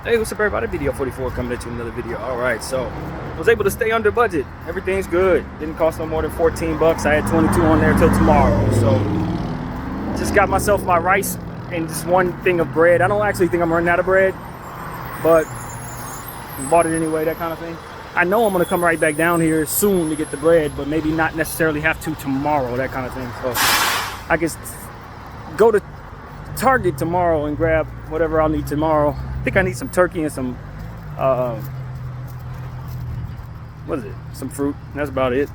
Hey, what's up everybody? BDF 44 coming at you with another video. Alright, so I was able to stay under budget. Everything's good. Didn't cost no more than 14 bucks. I had 22 on there till tomorrow. So just got myself my rice and just one thing of bread. I don't actually think I'm running out of bread, but bought it anyway, that kind of thing. I know I'm gonna come right back down here soon to get the bread, but maybe not necessarily have to tomorrow, that kind of thing. So I guess go to Target tomorrow and grab whatever I'll need tomorrow. I think I need some turkey and some what is it, some fruit. That's about it.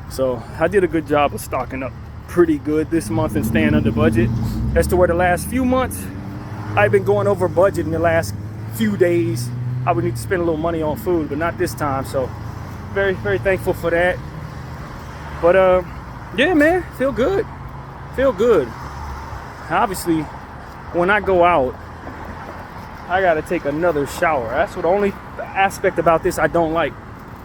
So I did a good job of stocking up pretty good this month and staying under budget, as to where the last few months I've been going over budget. In the last few days I would need to spend a little money on food, but not this time. So very, very thankful for that. But yeah, man, feel good. Obviously, when I go out, I gotta take another shower. That's the only aspect about this I don't like.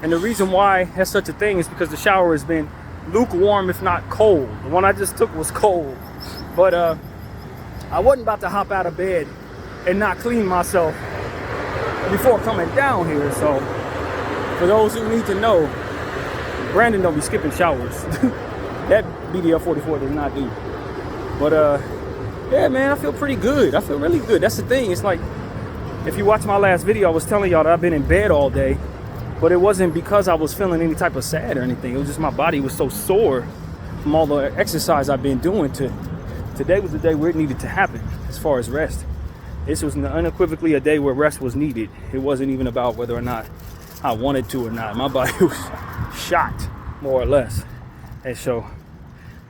And the reason why that's such a thing is because the shower has been lukewarm, if not cold. The one I just took was cold. But I wasn't about to hop out of bed and not clean myself before coming down here. So for those who need to know, Brandon don't be skipping showers. That BDF 44 does not do. But yeah, man, I feel pretty good. I feel really good. That's the thing. It's like, if you watch my last video, I was telling y'all that I've been in bed all day, but it wasn't because I was feeling any type of sad or anything. It was just my body was so sore from all the exercise I've been doing. Today was the day where it needed to happen as far as rest. This was unequivocally a day where rest was needed. It wasn't even about whether or not I wanted to or not. My body was shot, more or less. And so,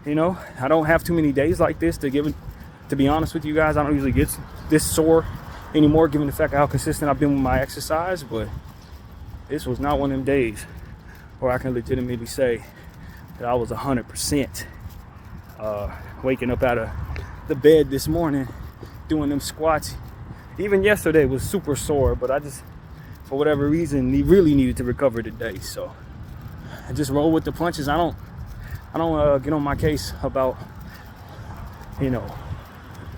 you know, I don't have too many days like this to be honest with you guys. I don't usually get this sore anymore, given the fact of how consistent I've been with my exercise. But this was not one of them days where I can legitimately say that I was 100% waking up out of the bed this morning, doing them squats. Even yesterday was super sore, but I just, for whatever reason, really needed to recover today. So I just roll with the punches. I don't get on my case about, you know,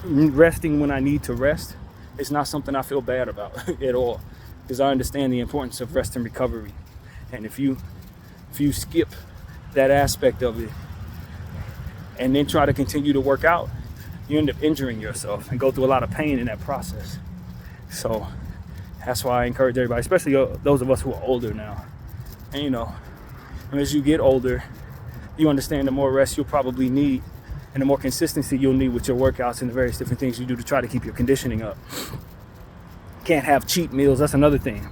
resting when I need to rest. It's not something I feel bad about at all, because I understand the importance of rest and recovery. And if you skip that aspect of it and then try to continue to work out, you end up injuring yourself and go through a lot of pain in that process. So that's why I encourage everybody, especially those of us who are older now. And you know, as you get older, you understand the more rest you'll probably need and the more consistency you'll need with your workouts and the various different things you do to try to keep your conditioning up. Can't have cheat meals. That's another thing.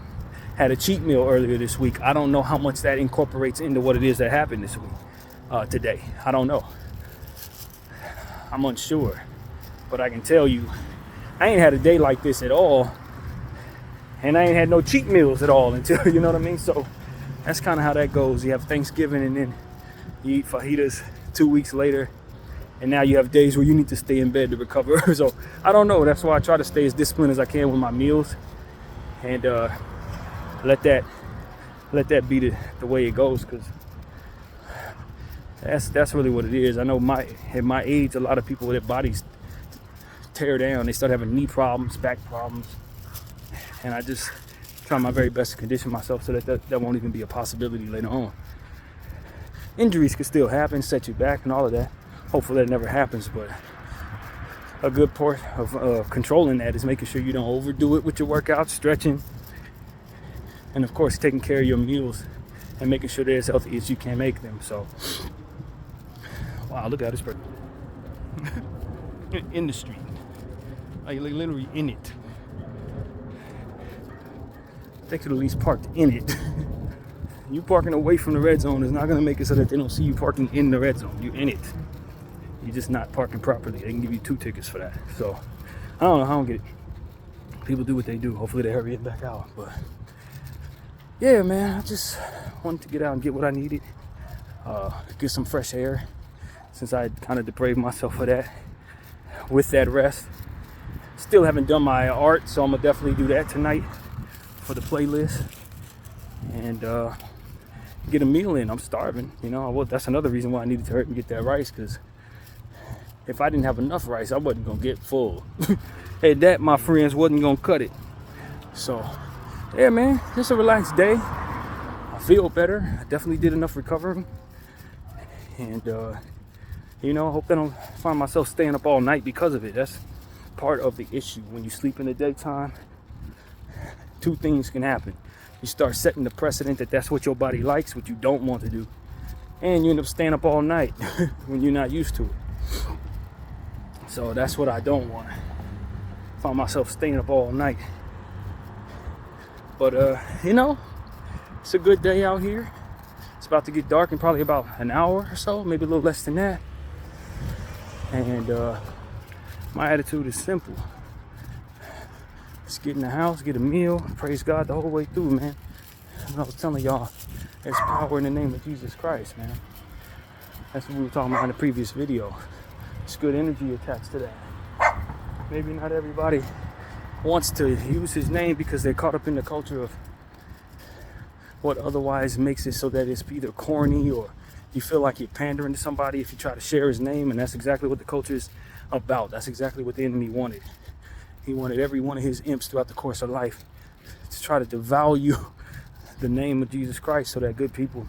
Had a cheat meal earlier this week. I don't know how much that incorporates into what it is that happened this week, today. I don't know. I'm unsure. But I can tell you, I ain't had a day like this at all. And I ain't had no cheat meals at all until, you know what I mean? So that's kind of how that goes. You have Thanksgiving and then you eat fajitas 2 weeks later. And now you have days where you need to stay in bed to recover. So I don't know. That's why I try to stay as disciplined as I can with my meals, and let that be the way it goes. Because that's really what it is. I know at my age, a lot of people, their bodies tear down. They start having knee problems, back problems, and I just try my very best to condition myself so that won't even be a possibility later on. Injuries can still happen, set you back, and all of that. Hopefully that never happens, but a good part of controlling that is making sure you don't overdo it with your workouts, stretching, and of course taking care of your meals and making sure they're as healthy as you can make them. So, wow, look at this bird in the street, like literally in it. They could at least parked in it. You parking away from the red zone is not going to make it so that they don't see you parking in the red zone. You in it. You're just not parking properly. They can give you 2 tickets for that. So I don't know. I don't get it. People do what they do. Hopefully they hurry it back out. But yeah, man, I just wanted to get out and get what I needed. Get some fresh air, since I kind of depraved myself for that with that rest. Still haven't done my art, so I'm gonna definitely do that tonight for the playlist. And get a meal in. I'm starving, you know. Well, that's another reason why I needed to hurry and get that rice, because if I didn't have enough rice, I wasn't gonna get full. And that, my friends, wasn't gonna cut it. So, yeah, man, just a relaxed day. I feel better. I definitely did enough recovering. And, you know, I hope I don't find myself staying up all night because of it. That's part of the issue. When you sleep in the daytime, two things can happen. You start setting the precedent that that's what your body likes, what you don't want to do. And you end up staying up all night when you're not used to it. So that's what I don't want. Find myself staying up all night. But, you know, it's a good day out here. It's about to get dark in probably about an hour or so, maybe a little less than that. And my attitude is simple. Just get in the house, get a meal, praise God the whole way through, man. And I was telling y'all, there's power in the name of Jesus Christ, man. That's what we were talking about in the previous video. There's good energy attached to that. Maybe not everybody wants to use his name because they're caught up in the culture of what otherwise makes it so that it's either corny or you feel like you're pandering to somebody if you try to share his name. And that's exactly what the culture is about. That's exactly what the enemy wanted. He wanted every one of his imps throughout the course of life to try to devalue the name of Jesus Christ so that good people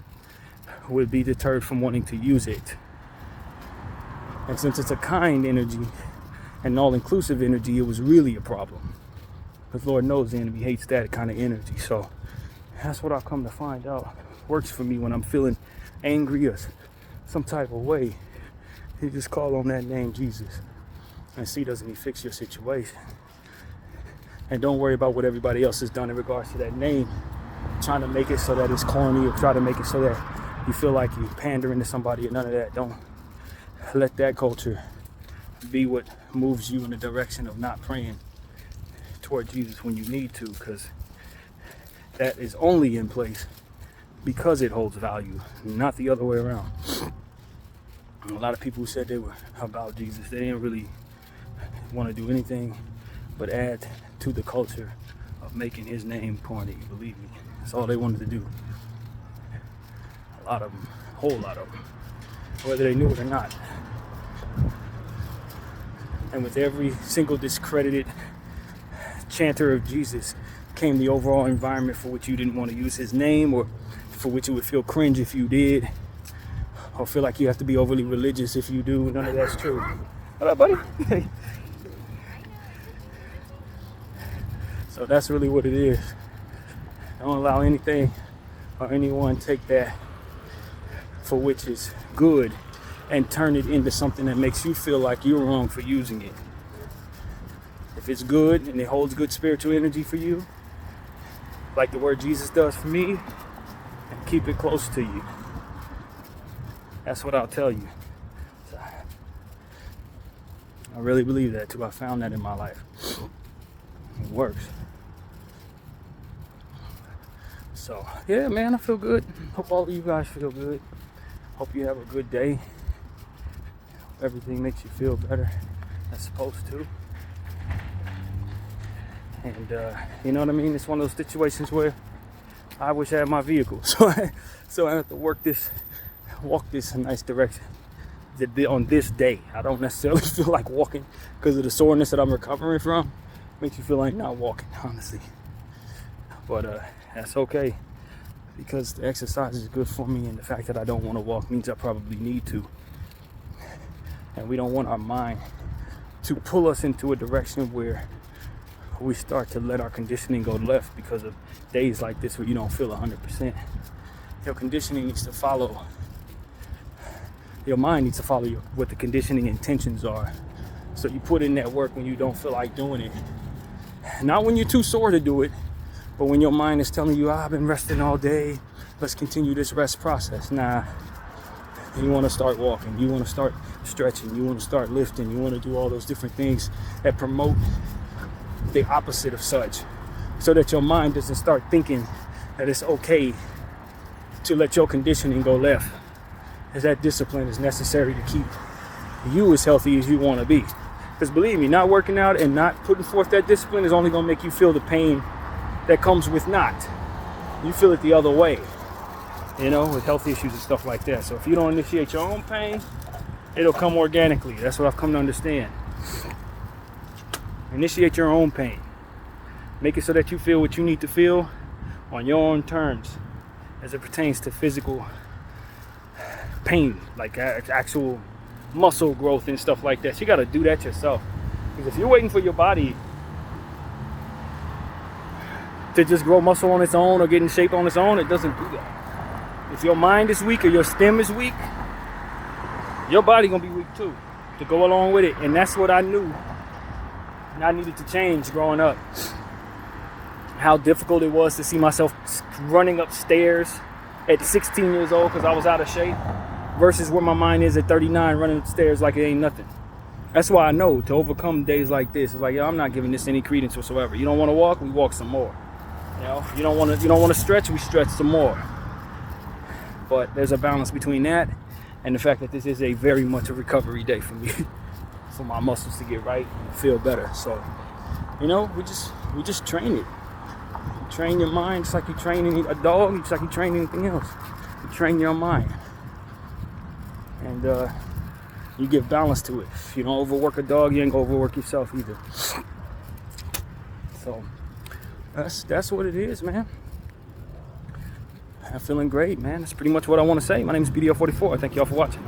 would be deterred from wanting to use it. And since it's a kind energy and an all-inclusive energy, it was really a problem. Because Lord knows the enemy hates that kind of energy. So that's what I've come to find out works for me when I'm feeling angry or some type of way. You just call on that name, Jesus, and see doesn't he fix your situation. And don't worry about what everybody else has done in regards to that name, trying to make it so that it's corny or try to make it so that you feel like you're pandering to somebody or none of that. Don't let that culture be what moves you in the direction of not praying toward Jesus when you need to, because that is only in place because it holds value, not the other way around. A lot of people who said they were about Jesus, they didn't really want to do anything but add to the culture of making his name corny. Believe me, that's all they wanted to do. A lot of them, a whole lot of them, whether they knew it or not. And with every single discredited chanter of Jesus came the overall environment for which you didn't want to use his name, or for which it would feel cringe if you did, or feel like you have to be overly religious if you do. None of that's true. Hello, buddy. So that's really what it is. Don't allow anything or anyone take that for which is good and turn it into something that makes you feel like you're wrong for using it. If it's good and it holds good spiritual energy for you, like the word Jesus does for me, and keep it close to you. That's what I'll tell you. So, I really believe that too. I found that in my life. It works. So, yeah, man, I feel good. Hope all of you guys feel good. Hope you have a good day. Everything makes you feel better. That's supposed to. And you know what I mean? It's one of those situations where I wish I had my vehicle. So I have to walk this nice direction on this day. I don't necessarily feel like walking because of the soreness that I'm recovering from. Makes you feel like not walking, honestly. But that's okay, because the exercise is good for me, and the fact that I don't want to walk means I probably need to. And we don't want our mind to pull us into a direction where we start to let our conditioning go left because of days like this where you don't feel 100%. Your conditioning needs to follow, your mind needs to follow what the conditioning intentions are. So you put in that work when you don't feel like doing it. Not when you're too sore to do it, but when your mind is telling you, I've been resting all day, let's continue this rest process. Nah, you want to start walking, you want to start stretching, you want to start lifting, you want to do all those different things that promote the opposite of such, so that your mind doesn't start thinking that it's okay to let your conditioning go left, as that discipline is necessary to keep you as healthy as you want to be. Because believe me, not working out and not putting forth that discipline is only going to make you feel the pain that comes with not. You feel it the other way, you know, with health issues and stuff like that. So if you don't initiate your own pain, it'll come organically. That's what I've come to understand. Initiate your own pain. Make it so that you feel what you need to feel on your own terms as it pertains to physical pain, like actual muscle growth and stuff like that. So you got to do that yourself. Because if you're waiting for your body to just grow muscle on its own or get in shape on its own, it doesn't do that. If your mind is weak or your stem is weak, your body gonna be weak too, to go along with it. And that's what I knew and I needed to change growing up. How difficult it was to see myself running upstairs at 16 years old because I was out of shape, versus where my mind is at 39 running upstairs like it ain't nothing. That's why I know to overcome days like this, it's like, yo, I'm not giving this any credence whatsoever. You don't want to walk, we walk some more. You know, you don't want to stretch, we stretch some more. But there's a balance between that and the fact that this is a very much a recovery day for me, for my muscles to get right and feel better. So, you know, we just train it. You train your mind just like you train a dog, just like you train anything else. You train your mind, and you give balance to it. If you don't overwork a dog, you ain't gonna overwork yourself either. So that's what it is, man. I'm feeling great, man. That's pretty much what I want to say. My name is BDF 44. Thank y'all for watching.